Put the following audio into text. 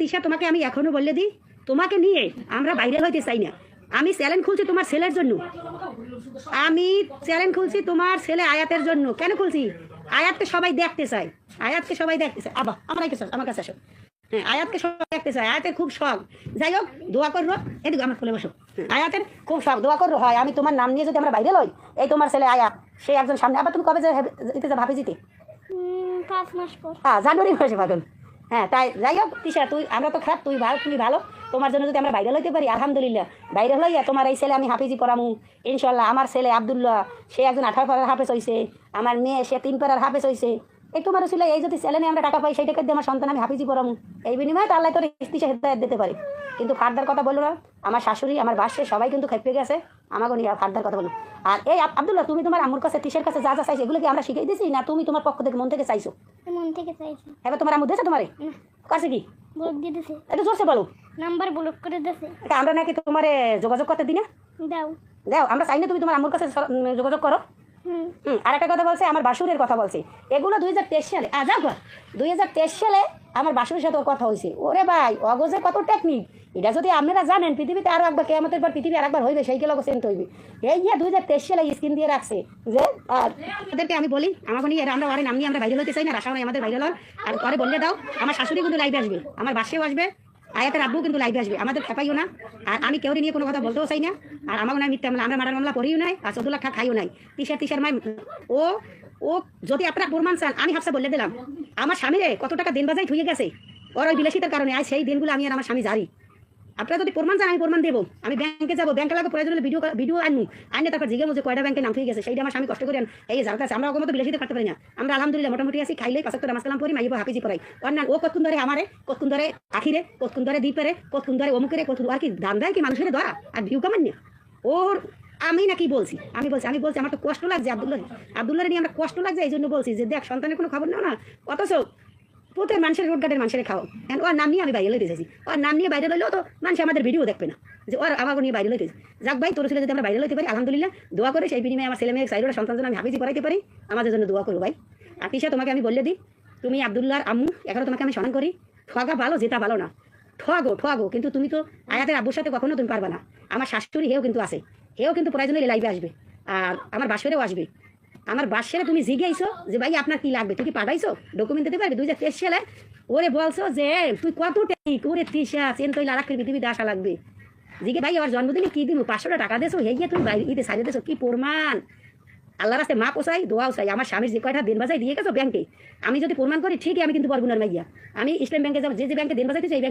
তিশা তোমাকে আমি এখনো বলে দিই, তোমাকে নিয়ে আমরা বাইরে হইতে চাই না। আমি চ্যালেঞ্জ খুলছি তোমার ছেলের জন্য, আমি চ্যালেঞ্জ খুলছি তোমার ছেলে আয়াতের জন্য। কেন খুলছি? আয়াতকে সবাই দেখতে চায়, আয়াতকে সবাই দেখতে চায়। আবার আমার কাছে আমার কাছে আসো। হ্যাঁ, আয়াতকে সবাই দেখতে চায়, আয়াতের খুব শখ। যাই হোক, দোয়া করবো, এদিকে আমার কোলে বসো। আয়াতের খুব শখ, দোয়া করবো হয় আমি তোমার নাম নিয়ে যদি আমরা বাইরে লই, এই তোমার ছেলে আয়াত, সে একজন সামনে। আবার তুমি কবে যে ভাবি জিতে? 5 মাস পর। জানুয়ারি মাসে পাগল। হ্যাঁ, তাই যাই হোক তিশা, তুই, আমরা তো খারাপ, তুই ভালো, তুমি ভালো। তোমার জন্য যদি আমরা বাইরে লইতে পারি, আলহামদুলিল্লাহ। বাইরে লইয়া তোমার এই ছেলে আমি হাফিজি পড়ামু ইনশাল্লাহ। আমার ছেলে আবদুল্লাহ, সে একজন 18 পাড়ার হাফেজ হয়েছে। আমার মেয়ে, সে 3 পাড়ার হাফেজ হয়েছে। এই তোমার ছিল, এই যদি চ্যালেঞ্জে আমরা টাকা পাই, সেই টাকা দিয়ে আমার সন্তান আমি হাফিজি পড়ামু। এই বিনিময়ে তো আল্লাহ তোর তিশা হেদায়েত দিতে পারে। কিন্তু ফার্দার কথা বললো না, আমার শাশুড়ি, আমার বাসে সবাই কিন্তু খেপে গেছে, আমাকে নিয়ে ফার্দার কথা বলো। আর এই আবদুল্লাহ, তুমি তোমার আম্মুর কাছে, তিশার কাছে যা যা চাইছো, এগুলো কি আমরা শিখিয়ে দিছি, না তুমি তোমার পক্ষ থেকে মন থেকে চাইছো? মন থেকে চাইছি। এবার তোমার আম্মু দিয়েছে তোমারে কাছে কি? ব্লক দিয়ে দিছে, একটু জোরসে বলো। নাম্বার ব্লক করে দিছে। আমরা নাকি তোমার যোগাযোগ করতে দিই না? দাও দাও, আমরা চাই না তুমি তোমার আম্মুর কাছে যোগাযোগ করো। আর একটা কথা বলছে, আমার বাসুরের কথা বলছে, এগুলো 2023 সালে। যাও, 2023 সালে আমার বাসুরের সাথে ওর কথা হয়েছে। ওরে ভাই, অগজে কত টেকনিক! এটা যদি আপনারা জানেন, পৃথিবীতে আরো একবার কেয়ামতের পর পৃথিবী আরেকবার হইবে, সেই গেলে চেঞ্জ হইবে। এই 2023 সালে স্ক্রিন দিয়ে রাখছে যে, ওদেরকে আমি বলি, আমাকে নিয়ে আমরা ওরে নাম নিয়ে আমরা ভাইরাল হইতে চাই না, রাশা আমাদের ভাইরাল হন। আর পরে বললে দাও, আমার শাশুড়ি কিন্তু লাইভে আসবে, আমার বাসেও আসবে, আয়াতের আব্বু কিন্তু লাইভে আসবে, আমাদের খেপাইও না। আর আমি কেউ নিয়ে কোনো কথা বলতেও চাই না। আর আমাকে না মিথ্যা মামলা, আমরা মারার মামলা করিও নাই, আর 14 লাখ টাকা খাইও নাই। তিশার মাই ও ও যদি আপনারা প্রমাণ চান, আমি হাফসা বলে দিলাম, আমার স্বামীরে কত টাকা দিন বাজাই থুয়ে গেছে ওর ওই বিলাসিতার কারণে। আজ সেই দিনগুলো আমি আর আমার স্বামী জারি। আপনারা যদি প্রমাণ চান, আমি প্রমাণ দেবো। আমি ব্যাংকে যাবো, ব্যাংকে লাগবে প্রয়োজন হলে ভিডিও আনবো, আনলে তারপর জিজ্ঞাসা যে কয়টা ব্যাংকে নাম হয়ে গেছে, সেইটা আমার স্বামী কষ্ট করেন। এই জানতে আছে, আমরা ওর মতো বিলাসিতা করতে পারি না। আমরা আলহামদুলিল্লাহ মোটামুটি আছি, খাইলে 5 ওয়াক্ত নামাজ কালাম পড়ি, মাইব হাফিজি পড়াই। অন্যান্য ও কতক্ষণ ধরে আমারে, কতক্ষণ ধরে আখিরে, কতক্ষণ ধরে দ্বীপেরে, কতক্ষণ ধরে অমুকেরে, কতক্ষণ আর কি দান দেয় কি মানুষের ধরা আর ভিউ কামান না ওর। আমি নাকি বলছি, আমি বলছি আমার তো কষ্ট লাগছে আব্দুল্লাহ নিয়ে আমার কষ্ট লাগছে, এই জন্য বলছি যে দেখ, সন্তানের কোনো খবর নাও না, অথচ প্রত্যেক মানুষের রোডঘাটের মানুষের খাও। ওর নাম নিয়ে আমি বাইরে লইতে চাইছি, ওর নাম নিয়ে বাইরে লইলেও তো মানুষ আমাদের ভিডিও দেখবে না, যে ওর আমাকে নিয়ে বাইরে লইতে। যাক ভাই, তোর ছেলে যদি আমরা বাইরে লইতে পারি, আলহামদুলিল্লাহ, দোয়া করে সেই বিনিময়ে আমার ছেলে মেয়ে সাইডোর সন্তান যেন আমি হাফিজি পড়াইতে পারি, আমাদের জন্য দোয়া করো ভাই। আর তিশা, তোমাকে আমি বলে দিই, তুমি আব্দুল্লাহর আম্মু, এখনো তোমাকে আমি সম্মান করি। ঠগা ভালো, যেটা ভালো না, ঠগো, কিন্তু তুমি তো আয়াতের আব্বুর সাথে কখনো তুমি পারবে না। আমার শাশুড়ি হেও কিন্তু আছে, হেও কিন্তু প্রয়োজনে লাইভে আসবে, আর আমার বাসরেও আসবে। আমার বাসরে তুমি জিজ্ঞাইছো যে ভাই আপনার কি লাগবে, তুই কি পাঠাইছো, ডকুমেন্ট দিতে পারবে? 2023 সালে ওরে বলছো যে তুই কত টেক ওরে তিশা চেন তৈল আলাকের পৃথিবীতে আসা লাগবে। জিজ্ঞে ভাই, আমার জন্মদিনে কি দিব, 500 টাকা দেছো, হে গিয়ে তুমি ইতে সারিয়ে দেছো, কি প্রমাণ? আল্লাহ রাস্তে মা পোসাই, দোয়াও চাই। আমার স্বামীর যে কয়টা দিন বাজাই দিয়ে গেছো ব্যাংকে, আমি যদি প্রমাণ করি ঠিকই, আমি কিন্তু বরগুনার মাইয়া, আমি ইসলাম ব্যাংকে যাবো, যে ব্যাংকে দিন বাজাইতেছি এই